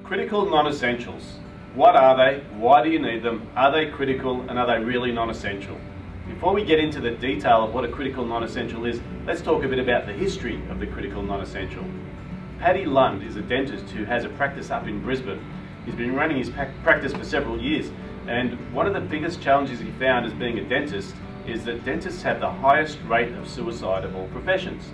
Critical non-essentials. What are they? Why do you need them? Are they critical and are they really non-essential? Before we get into the detail of what a critical non-essential is, let's talk a bit about the history of the critical non-essential. Paddy Lund is a dentist who has a practice up in Brisbane. He's been running his practice for several years, and one of the biggest challenges he found as being a dentist is that dentists have the highest rate of suicide of all professions.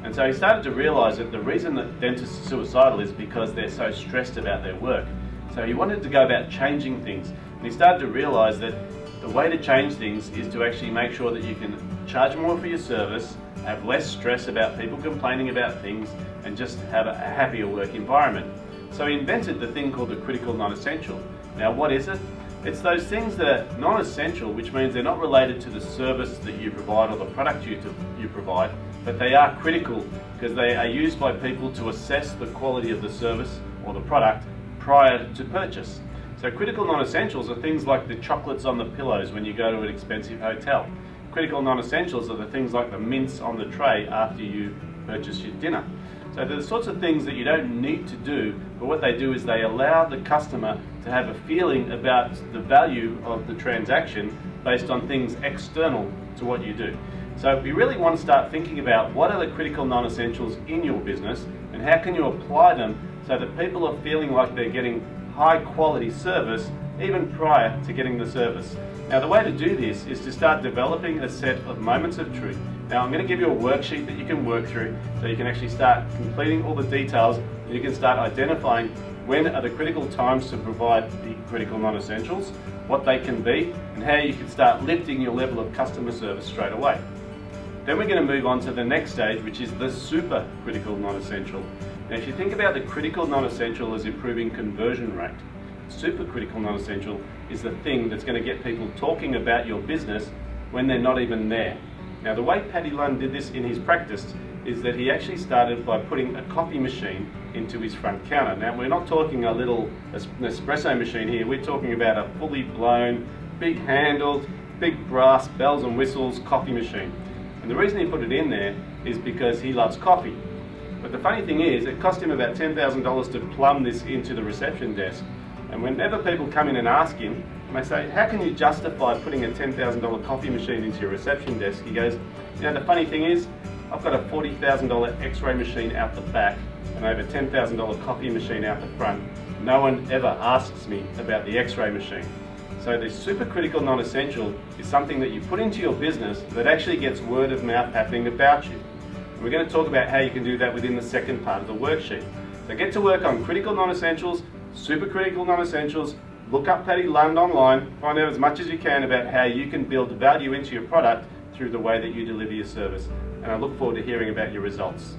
And so he started to realise that the reason that dentists are suicidal is because they're so stressed about their work. So he wanted to go about changing things, and he started to realise that the way to change things is to actually make sure that you can charge more for your service, have less stress about people complaining about things, and just have a happier work environment. So he invented the thing called the critical non-essential. Now what is it? It's those things that are non-essential, which means they're not related to the service that you provide or the product you provide, but they are critical because they are used by people to assess the quality of the service or the product prior to purchase. So critical non-essentials are things like the chocolates on the pillows when you go to an expensive hotel. Critical non-essentials are the things like the mints on the tray after you purchase your dinner. So they're the sorts of things that you don't need to do, but what they do is they allow the customer to have a feeling about the value of the transaction based on things external to what you do. So we really want to start thinking about what are the critical non-essentials in your business and how can you apply them so that people are feeling like they're getting high quality service even prior to getting the service. Now the way to do this is to start developing a set of moments of truth. Now I'm going to give you a worksheet that you can work through so you can actually start completing all the details and you can start identifying when are the critical times to provide the critical non-essentials, what they can be, and how you can start lifting your level of customer service straight away. Then we're going to move on to the next stage, which is the super critical non-essential. Now if you think about the critical non-essential as improving conversion rate, super critical non-essential is the thing that's going to get people talking about your business when they're not even there. Now the way Paddy Lund did this in his practice is that he actually started by putting a coffee machine into his front counter. Now we're not talking a little espresso machine here, we're talking about a fully blown, big handled, big brass bells and whistles coffee machine. And the reason he put it in there is because he loves coffee. But the funny thing is, it cost him about $10,000 to plumb this into the reception desk. And whenever people come in and ask him, and they say, how can you justify putting a $10,000 coffee machine into your reception desk? He goes, you know, the funny thing is, I've got a $40,000 x-ray machine out the back and over $10,000 coffee machine out the front. No one ever asks me about the x-ray machine. So the supercritical non-essential is something that you put into your business that actually gets word of mouth happening about you. And we're going to talk about how you can do that within the second part of the worksheet. So get to work on critical non-essentials, supercritical non-essentials, look up Paddy Lund online, find out as much as you can about how you can build value into your product through the way that you deliver your service. And I look forward to hearing about your results.